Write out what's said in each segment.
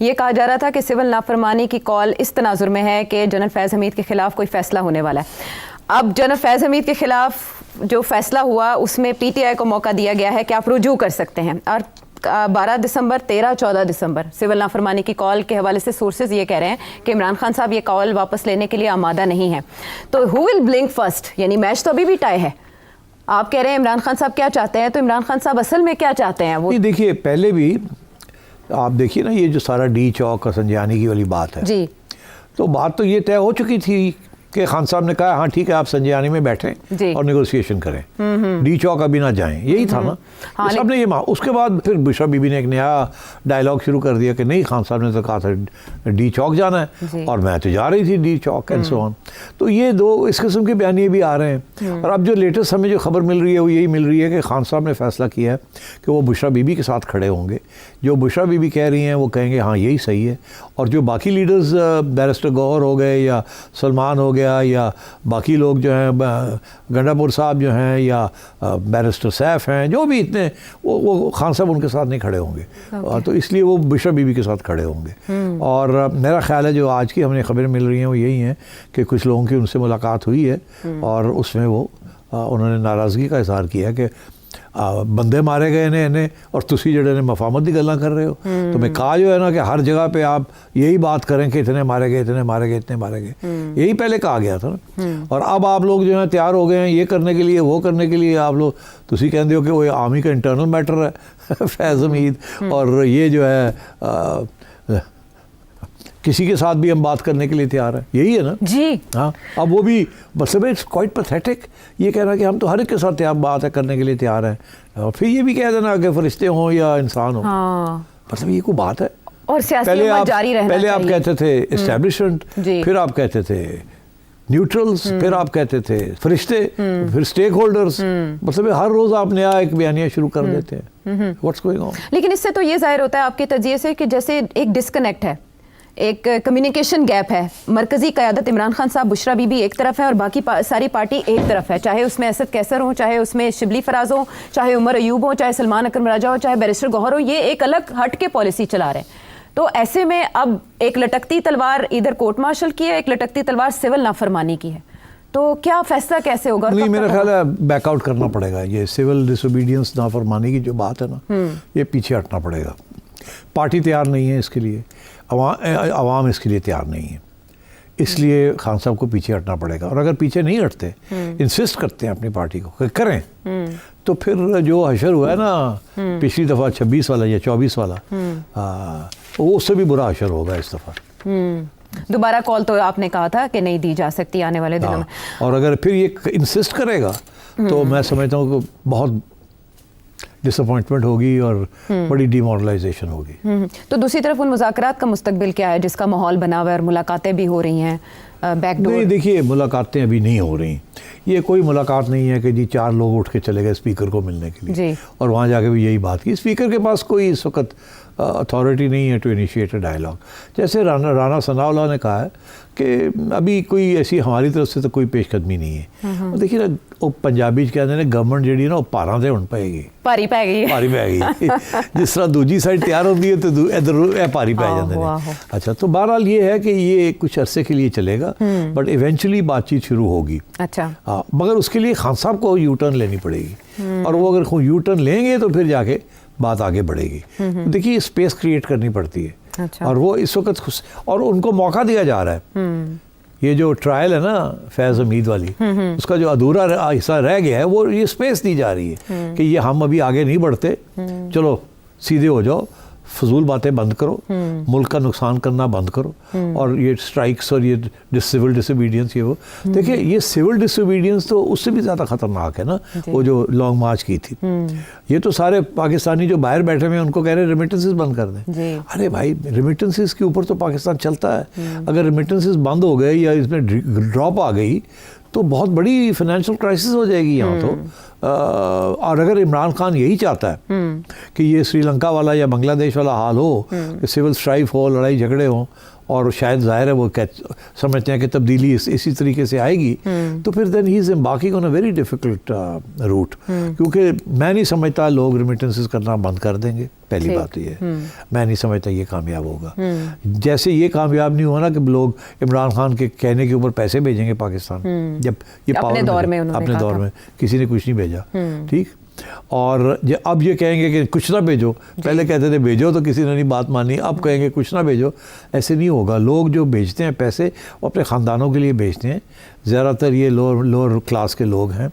یہ کہا جا رہا تھا کہ سول نافرمانی کی کال اس تناظر میں ہے کہ جنرل فیض حمید کے خلاف کوئی فیصلہ ہونے والا ہے. اب جنرل فیض حمید کے خلاف جو فیصلہ ہوا اس میں پی ٹی آئی کو موقع دیا گیا ہے کہ آپ رجوع کر سکتے ہیں، اور 12 دسمبر 13 14 دسمبر سول نافرمانی کی کال کے حوالے سے سورسز یہ کہہ رہے ہیں کہ عمران خان صاحب یہ کال واپس لینے کے لیے آمادہ نہیں ہیں. تو ہو ول بلنک فرسٹ؟ یعنی میچ تو ابھی بھی ٹائی ہے. آپ کہہ رہے ہیں عمران خان صاحب کیا چاہتے ہیں، تو عمران خان صاحب اصل میں کیا چاہتے ہیں؟ وہ دیکھیے پہلے بھی آپ دیکھیے نا، یہ جو سارا ڈی چوک اور سنجیانی کی والی بات ہے جی، تو بات تو یہ طے ہو چکی تھی کہ خان صاحب نے کہا ہاں ٹھیک ہے آپ سنجیانی میں بیٹھیں اور نیگوسیشن کریں، ڈی چوک ابھی نہ جائیں، یہی تھا نا. سب نے یہ اس کے بعد پھر بشرا بی بی نے ایک نیا ڈائلاگ شروع کر دیا کہ نہیں خان صاحب نے تو کہا تھا ڈی چوک جانا ہے اور میں تو جا رہی تھی ڈی چوک اینڈ سو آن. تو یہ دو اس قسم کے بیانیے بھی آ رہے ہیں. اور اب جو لیٹسٹ ہمیں جو خبر مل رہی ہے وہ یہی مل رہی ہے کہ خان صاحب نے فیصلہ کیا ہے کہ وہ بشرا بی بی کے ساتھ کھڑے ہوں گے. جو بشرا بی بی کہہ رہی ہیں وہ کہیں گے ہاں یہی صحیح ہے، اور جو باقی لیڈرز بیرسٹر گوہر ہو گئے یا سلمان ہو گیا یا باقی لوگ جو ہیں گنڈا پور صاحب جو ہیں یا بیرسٹر سیف ہیں، جو بھی اتنے وہ خان صاحب ان کے ساتھ نہیں کھڑے ہوں گے. تو اس لیے وہ بشرا بی بی کے ساتھ کھڑے ہوں گے. اور میرا خیال ہے جو آج کی ہمیں خبریں مل رہی ہیں وہ یہی ہیں کہ کچھ لوگوں کی ان سے ملاقات ہوئی ہے اور اس میں وہ انہوں نے ناراضگی کا اظہار کیا کہ بندے مارے گئے انہیں اور تسی جڑے نے مفاہمت کی گلاں کر رہے ہو. تو میں کہا جو ہے نا کہ ہر جگہ پہ آپ یہی بات کریں کہ اتنے مارے گئے اتنے مارے گئے اتنے مارے گئے، یہی پہلے کہا گیا تھا نا. اور اب آپ لوگ جو ہیں تیار ہو گئے ہیں یہ کرنے کے لیے وہ کرنے کے لیے. آپ لوگ تسی کہندے ہو کہ وہ آرمی کا انٹرنل میٹر ہے فیض حمید، اور یہ جو ہے کسی کے ساتھ بھی ہم بات کرنے کے لیے تیار ہیں، یہی ہے نا جی. ہاں اب وہ بھی مطلب اٹس کوائٹ پیتھیٹک یہ کہنا کہ ہم تو ہر ایک کے ساتھ بات ہے کرنے کے لیے تیار ہیں، اور پھر یہ بھی کہہ دینا کہ فرشتے ہوں یا انسان ہوں. مطلب یہ کوئی بات ہے؟ اور سیاسی عمل جاری رہنا پہلے آپ کہتے تھے اسٹیبلشمنٹ، پھر آپ کہتے تھے نیوٹرلز، پھر آپ کہتے تھے فرشتے، پھر اسٹیک ہولڈرز. مطلب ہر روز آپ نیا ایک بیانیہ شروع کر دیتے ہیں. What's going on? لیکن اس سے تو یہ ظاہر ہوتا ہے آپ کے تجزیے سے کہ جیسے ایک ڈسکنیکٹ ہے، ایک کمیونیکیشن گیپ ہے. مرکزی قیادت عمران خان صاحب بشرا بی بی ایک طرف ہے اور باقی ساری پارٹی ایک طرف ہے، چاہے اس میں اسد کیسر ہوں، چاہے اس میں شبلی فراز ہوں، چاہے عمر ایوب ہوں، چاہے سلمان اکرم راجہ ہو، چاہے بیرسٹر گوہر ہو. یہ ایک الگ ہٹ کے پالیسی چلا رہے ہیں. تو ایسے میں اب ایک لٹکتی تلوار ادھر کورٹ مارشل کی ہے، ایک لٹکتی تلوار سول نافرمانی کی ہے. تو کیا فیصلہ کیسے ہوگا؟ نہیں میرا خیال ہے بیک آؤٹ کرنا پڑے گا. یہ سول ڈس اوبیڈینس نافرمانی کی جو بات ہے نا، یہ پیچھے ہٹنا پڑے گا. پارٹی تیار نہیں ہے اس کے لیے، عوام اس کے لیے تیار نہیں ہے، اس لیے خان صاحب کو پیچھے ہٹنا پڑے گا. اور اگر پیچھے نہیں ہٹتے، انسسٹ کرتے ہیں اپنی پارٹی کو کہ کریں، تو پھر جو حشر ہوا ہے نا پچھلی دفعہ 26 والا یا 24 والا، وہ اس سے بھی برا حشر ہوگا اس دفعہ. دوبارہ کال تو آپ نے کہا تھا کہ نہیں دی جا سکتی آنے والے دنوں میں. اور اگر پھر یہ انسسٹ کرے گا تو میں سمجھتا ہوں کہ بہت ڈس اپوائنٹمنٹ ہوگی اور بڑی ڈی مورلائزیشن ہوگی. تو دوسری طرف ان مذاکرات کا مستقبل کیا ہے جس کا ماحول بنا ہوا ہے اور ملاقاتیں بھی ہو رہی ہیں بیک ڈور؟ نہیں دیکھیے ملاقاتیں ابھی نہیں ہو رہی. یہ کوئی ملاقات نہیں ہے کہ جی 4 لوگ اٹھ کے چلے گئے اسپیکر کو ملنے کے لیے اور وہاں جا کے بھی یہی بات کی. اسپیکر کے پاس کوئی اس وقت اتھارٹی نہیں ہے ٹو انیشیٹ اے ڈائلاگ. جیسے رانا ثناء اللہ نے کہا ہے کہ ابھی کوئی ایسی ہماری طرف سے تو کوئی پیش قدمی نہیں ہے. دیکھیے نا وہ پنجابی کہتے ہیں گورنمنٹ جیڑی نا وہ پاراں تے ہن پائے گی، پاری پی گئی. جس طرح دوجی سائڈ تیار ہوتی ہے تو ادھر پاری پی جاتے ہیں. اچھا تو بہرحال یہ ہے کہ یہ کچھ عرصے کے لیے چلے گا بٹ ایونچولی بات چیت شروع ہوگی. اچھا مگر اس کے لیے خان صاحب کو یو ٹرن لینی پڑے گی، اور وہ اگر یو ٹرن لیں گے تو پھر جا کے بات آگے بڑھے گی. دیکھیے اسپیس کریٹ کرنی پڑتی ہے اور وہ اس وقت اور ان کو موقع دیا جا رہا ہے. یہ جو ٹرائل ہے نا فیض حمید والی، اس کا جو ادھورا حصہ رہ گیا ہے وہ یہ اسپیس دی جا رہی ہے کہ یہ ہم ابھی آگے نہیں بڑھتے، چلو سیدھے ہو جاؤ، فضول باتیں بند کرو، ملک کا نقصان کرنا بند کرو. اور یہ سٹرائکس اور یہ سول ڈس اوبیڈینس یہ وہ دیکھیں یہ سول ڈس اوبیڈینس تو اس سے بھی زیادہ خطرناک ہے نا. وہ جو لانگ مارچ کی تھی، یہ تو سارے پاکستانی جو باہر بیٹھے ہوئے ہیں ان کو کہہ رہے ہیں ریمیٹنسز بند کر دیں. ارے بھائی ریمیٹنسز کے اوپر تو پاکستان چلتا ہے. اگر ریمیٹنسز بند ہو گئے یا اس میں ڈراپ آ گئی تو بہت بڑی فائنینشیل کرائسس ہو جائے گی یہاں تو. اور اگر عمران خان یہی چاہتا ہے کہ یہ سری لنکا والا یا بنگلہ دیش والا حال ہو کہ سول اسٹرائف ہو، لڑائی جھگڑے ہوں، اور شاید ظاہر ہے وہ سمجھتے ہیں کہ تبدیلی اسی طریقے سے آئے گی، تو پھر دین ہی از امبارکنگ آن اے ویری ڈیفیکلٹ روٹ. کیونکہ میں نہیں سمجھتا لوگ ریمیٹنسز کرنا بند کر دیں گے. پہلی بات یہ ہے میں نہیں سمجھتا یہ کامیاب ہوگا. جیسے یہ کامیاب نہیں ہوا نا کہ لوگ عمران خان کے کہنے کے اوپر پیسے بھیجیں گے پاکستان, جب یہ اپنے دور میں کسی نے کچھ نہیں بھیجا, ٹھیک, اور اب یہ کہیں گے کہ کچھ نہ بھیجو, پہلے کہتے تھے بھیجو تو کسی نے نہیں بات مانی, اب کہیں گے کچھ نہ بھیجو. ایسے نہیں ہوگا. لوگ جو بھیجتے ہیں پیسے وہ اپنے خاندانوں کے لیے بھیجتے ہیں, زیادہ تر یہ لوور کلاس کے لوگ ہیں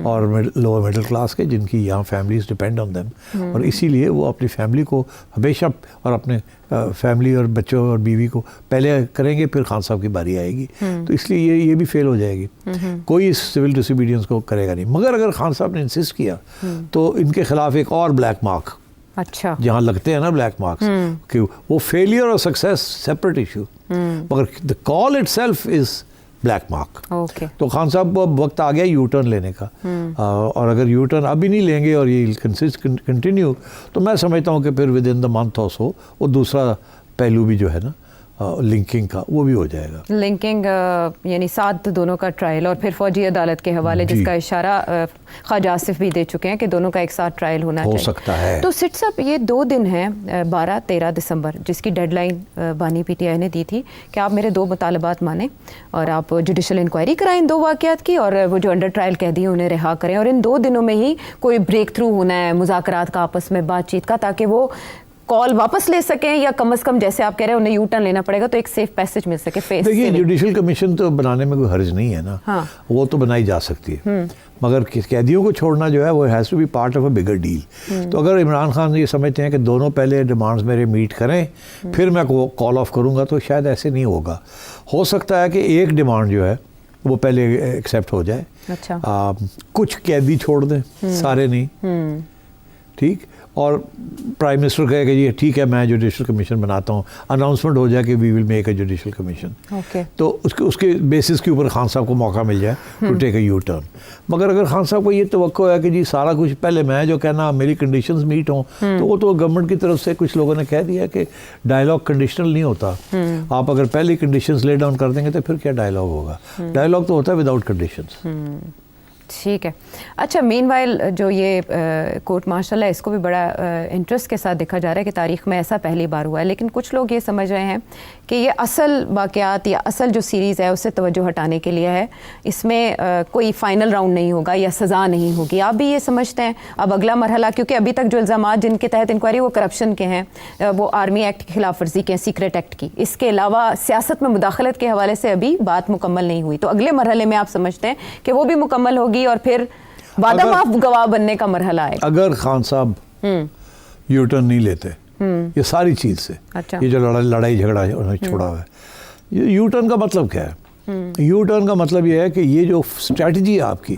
اور لوور مڈل کلاس کے, جن کی یہاں فیملیز ڈپینڈ آن دیم, اور اسی لیے وہ اپنی فیملی کو ہمیشہ اور اپنے فیملی اور بچوں اور بیوی کو پہلے کریں گے, پھر خان صاحب کی باری آئے گی. تو اس لیے یہ بھی فیل ہو جائے گی, کوئی اس سول ڈس اوبیڈینس کو کرے گا نہیں. مگر اگر خان صاحب نے انسسٹ کیا تو ان کے خلاف ایک اور بلیک مارک, اچھا, جہاں لگتے ہیں نا بلیک مارکس, کہ وہ فیلئر اور سکسیس سیپریٹ ایشو, مگر the call itself is black mark. تو خان صاحب کو اب وقت آ گیا یو ٹرن لینے کا, اور اگر یو ٹرن ابھی نہیں لیں گے اور یہ کنٹینیو, تو میں سمجھتا ہوں کہ پھر ود ان دا منتھ اور سو وہ دوسرا پہلو بھی جو ہے نا لنکنگ کا وہ بھی ہو جائے گا. لنکنگ یعنی ساتھ دونوں کا ٹرائل, اور پھر فوجی عدالت کے حوالے جس کا اشارہ خواجہ آصف بھی دے چکے ہیں کہ دونوں کا ایک ساتھ ٹرائل ہونا چاہیے. ہو سکتا ہے. تو سٹ صاحب یہ 2 دن ہیں 12-13 دسمبر جس کی ڈیڈ لائن بانی پی ٹی آئی نے دی تھی کہ آپ میرے 2 مطالبات مانیں اور آپ جوڈیشل انکوائری کرائیں 2 واقعات کی, اور وہ جو انڈر ٹرائل قیدی ہیں انہیں رہا کریں, اور ان 2 دنوں میں ہی کوئی بریک تھرو ہونا ہے مذاکرات کا آپس میں بات چیت کا, تاکہ وہ کال واپس لے سکیں, یا کم از کم جیسے آپ کہہ رہے ہیں انہیں یو ٹرن لینا پڑے گا تو ایک سیف پیسج مل سکے. دیکھیے جوڈیشل کمیشن تو بنانے میں کوئی حرج نہیں ہے نا, وہ تو بنائی جا سکتی ہے, مگر قیدیوں کو چھوڑنا جو ہے وہ has to be part of a bigger deal. تو اگر عمران خان یہ سمجھتے ہیں کہ دونوں پہلے ڈیمانڈز میرے میٹ کریں پھر میں کال آف کروں گا, تو شاید ایسے نہیں ہوگا. ہو سکتا ہے کہ ایک ڈیمانڈ جو ہے وہ پہلے ایکسیپٹ ہو جائے, کچھ قیدی چھوڑ دیں, سارے نہیں, ٹھیک, اور پرائم منسٹر کہے کہ جی ٹھیک ہے میں جوڈیشل کمیشن بناتا ہوں, اناؤنسمنٹ ہو جائے کہ we will make a judicial commission, تو اس کے بیسس کے اوپر خان صاحب کو موقع مل جائے to take a U turn. مگر اگر خان صاحب کو یہ توقع ہے کہ جی سارا کچھ پہلے میں جو کہنا میری کنڈیشنز میٹ ہوں, تو وہ تو گورنمنٹ کی طرف سے کچھ لوگوں نے کہہ دیا کہ ڈائلاگ کنڈیشنل نہیں ہوتا, آپ اگر پہلے کنڈیشنز لے ڈاؤن کر دیں گے تو پھر کیا ڈائلاگ ہوگا. ڈائلاگ تو ہوتا ہے وداؤٹ کنڈیشنز. ٹھیک ہے. اچھا, مین وائل جو یہ کورٹ مارشل ہے اس کو بھی بڑا انٹرسٹ کے ساتھ دیکھا جا رہا ہے کہ تاریخ میں ایسا پہلی بار ہوا ہے, لیکن کچھ لوگ یہ سمجھ رہے ہیں کہ یہ اصل واقعات یا اصل جو سیریز ہے اس سے توجہ ہٹانے کے لیے ہے, اس میں کوئی فائنل راؤنڈ نہیں ہوگا یا سزا نہیں ہوگی. آپ بھی یہ سمجھتے ہیں اب اگلا مرحلہ, کیونکہ ابھی تک جو الزامات جن کے تحت انکوائری وہ کرپشن کے ہیں, وہ آرمی ایکٹ کی خلاف ورزی کے ہیں, سیکریٹ ایکٹ کی, اس کے علاوہ سیاست میں مداخلت کے حوالے سے ابھی بات مکمل نہیں ہوئی, تو اگلے مرحلے میں آپ سمجھتے ہیں کہ وہ بھی مکمل ہوگی اور پھر وعدہ معاف گواہ بننے کا مرحلہ آئے گا؟ اگر خان صاحب یو ٹرن نہیں لیتے یہ ساری چیز سے, یہ جو لڑائی جھگڑا چھوڑا ہوا ہے, یو ٹرن کا مطلب کیا ہے؟ یو ٹرن کا مطلب یہ ہے کہ یہ جو اسٹریٹجی ہے آپ کی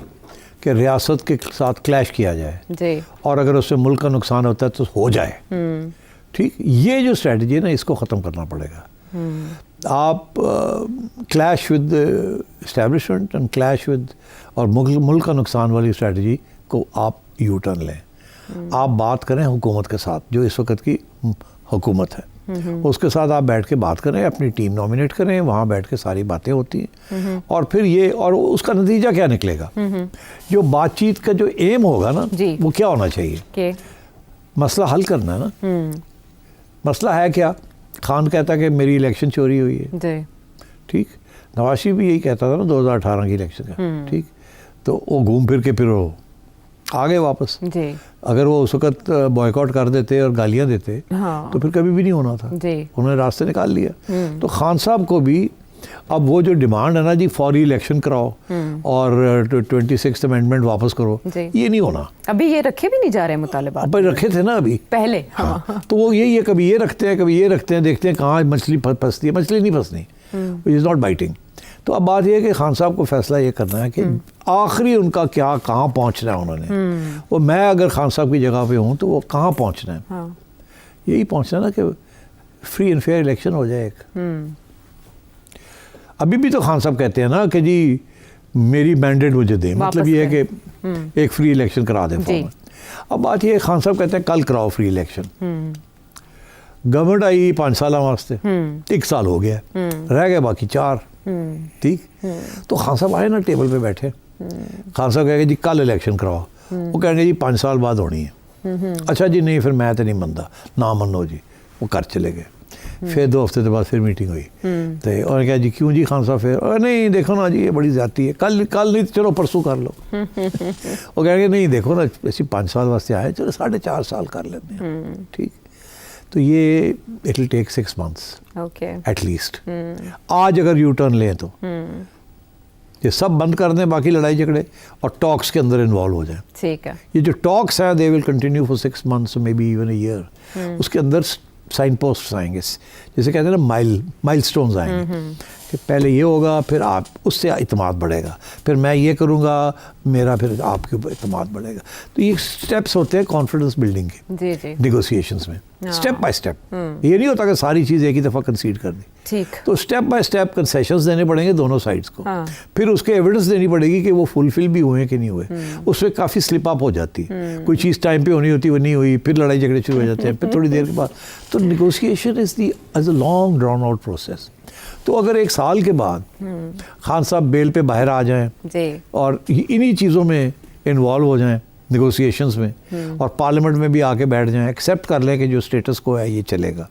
کہ ریاست کے ساتھ کلیش کیا جائے اور اگر اس سے ملک کا نقصان ہوتا ہے تو ہو جائے, ٹھیک, یہ جو اسٹریٹجی ہے نا اس کو ختم کرنا پڑے گا. آپ clash with establishment and clash with اور ملک کا نقصان والی اسٹریٹجی کو آپ یو ٹرن لیں. آپ بات کریں حکومت کے ساتھ جو اس وقت کی حکومت ہے, اس کے ساتھ آپ بیٹھ کے بات کریں, اپنی ٹیم نامینیٹ کریں, وہاں بیٹھ کے ساری باتیں ہوتی ہیں, اور پھر یہ اور اس کا نتیجہ کیا نکلے گا, جو بات چیت کا جو ایم ہوگا نا وہ کیا ہونا چاہیے, مسئلہ حل کرنا ہے نا. مسئلہ ہے کیا, خان کہتا ہے کہ میری الیکشن چوری ہوئی ہے, ٹھیک, نواز شریف بھی یہی کہتا تھا نا 2018 کی الیکشن کا, ٹھیک, تو وہ گھوم پھر کے پھر وہ آ گئے واپس. اگر وہ اس وقت بوائیکاٹ کر دیتے اور گالیاں دیتے تو پھر کبھی بھی نہیں ہونا تھا, انہوں نے راستے نکال لیا. تو خان صاحب کو بھی اب وہ جو ڈیمانڈ ہے نا جی فوری الیکشن کراؤ اور 26th امینڈمنٹ واپس کرو, یہ نہیں ہونا. ابھی یہ رکھے بھی نہیں جا رہے مطالبات, اب رکھے تھے نا ابھی پہلے, تو وہ یہی ہے کبھی یہ رکھتے ہیں کبھی یہ رکھتے ہیں, دیکھتے ہیں کہاں مچھلی پھنستی ہے. مچھلی نہیں پھنسنی, اٹ از ناٹ بائٹنگ. تو اب بات یہ ہے کہ خان صاحب کو فیصلہ یہ کرنا ہے کہ آخری ان کا کیا کہاں پہنچنا ہے. انہوں نے وہ میں اگر خان صاحب کی جگہ پہ ہوں تو وہ کہاں پہنچنا ہے, یہی پہنچنا نا کہ فری اینڈ فیئر الیکشن ہو جائے ایک. ابھی بھی تو خان صاحب کہتے ہیں نا کہ جی میری مینڈیٹ مجھے دیں, مطلب یہ ہے کہ ایک فری الیکشن کرا دیں فوراً. اب بات یہ ہے خان صاحب کہتے ہیں کل کراؤ فری الیکشن. گورنمنٹ آئی 5 سالہ واسطے, 1 سال ہو گیا, رہ گئے باقی 4, ٹھیک. تو خان صاحب آئے نا ٹیبل پہ بیٹھے, خان صاحب کہیں گے جی کل الیکشن کراؤ, وہ کہیں گے جی 5 سال بعد ہونی ہے. اچھا جی نہیں پھر میں تو نہیں منتا, نہ منو جی, وہ کر چلے گئے. پھر 2 ہفتے کے بعد پھر میٹنگ ہوئی تو انہوں نے کہا جی کیوں جی خان صاحب, پھر نہیں دیکھو نا جی یہ بڑی زیادتی ہے, کل نہیں چلو پرسوں کر لو. وہ کہیں گے نہیں دیکھو نا ایسی 5 سال واسطے آئے, چلو 4.5 سال کر لیتے ہیں, ٹھیک. تو یہ it will take 6 months at least. آج اگر یو ٹرن لیں تو یہ سب بند کر دیں باقی لڑائی جھگڑے اور ٹاکس کے اندر انوالو ہو جائیں. ٹھیک ہے. یہ جو ٹاکس ہیں they will continue for 6 months may be even a year. اس کے اندر سائن پوسٹس آئیں گے, جیسے کہتے ہیں نا مائل سٹونز آئیں گے کہ پہلے یہ ہوگا, پھر آپ اس سے اعتماد بڑھے گا, پھر میں یہ کروں گا میرا, پھر آپ کے اوپر اعتماد بڑھے گا. تو یہ اسٹیپس ہوتے ہیں کانفیڈنس بلڈنگ کے نیگوسیشنس میں, اسٹیپ بائی اسٹیپ. یہ نہیں ہوتا کہ ساری چیز ایک ہی دفعہ کنسیڈ کر دی. تو اسٹیپ بائی اسٹیپ کنسیشنز دینے پڑیں گے دونوں سائڈس کو. پھر اس کے ایویڈنس دینی پڑے گی کہ وہ فلفل بھی ہوئے کہ نہیں ہوئے. اس میں کافی سلپ اپ ہو جاتی ہے, کوئی چیز ٹائم پہ ہونی ہوتی وہ نہیں ہوئی, پھر لڑائی جھگڑے شروع ہو جاتے ہیں پھر تھوڑی دیر کے بعد. تو negotiation is a long drawn out process. تو اگر 1 سال کے بعد خان صاحب بیل پہ باہر آ جائیں اور انہی چیزوں میں انوالو ہو جائیں نیگوسیشنز میں, اور پارلیمنٹ میں بھی آ کے بیٹھ جائیں, ایکسیپٹ کر لیں کہ جو اسٹیٹس کو ہے یہ چلے گا,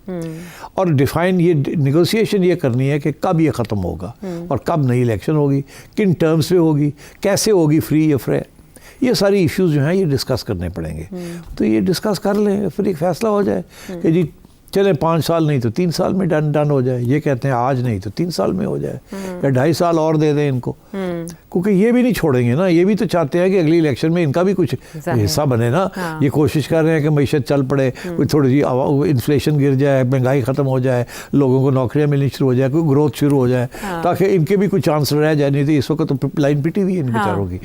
اور ڈیفائن یہ نیگوسیشن یہ کرنی ہے کہ کب یہ ختم ہوگا اور کب نئی الیکشن ہوگی, کن ٹرمز پہ ہوگی, کیسے ہوگی, فری یا فیئر, یہ ساری ایشوز جو ہیں یہ ڈسکس کرنے پڑیں گے. تو یہ ڈسکس کر لیں, پھر ایک فیصلہ ہو جائے کہ جی چلیں 5 سال نہیں تو 3 سال میں ڈن ہو جائے. یہ کہتے ہیں آج نہیں تو 3 سال میں ہو جائے, یا 2.5 سال اور دے دیں ان کو, کیونکہ یہ بھی نہیں چھوڑیں گے نا. یہ بھی تو چاہتے ہیں کہ اگلی الیکشن میں ان کا بھی کچھ حصہ بنے نا. یہ کوشش کر رہے ہیں کہ معیشت چل پڑے, کوئی تھوڑی سی انفلیشن گر جائے, مہنگائی ختم ہو جائے, لوگوں کو نوکریاں ملنی شروع ہو جائے, کوئی گروتھ شروع ہو جائے, تاکہ ان کے بھی کوئی چانس رہ جائے. نہیں تو اس وقت تو لائن پٹی ہوئی ہے ان بیچاروں کی.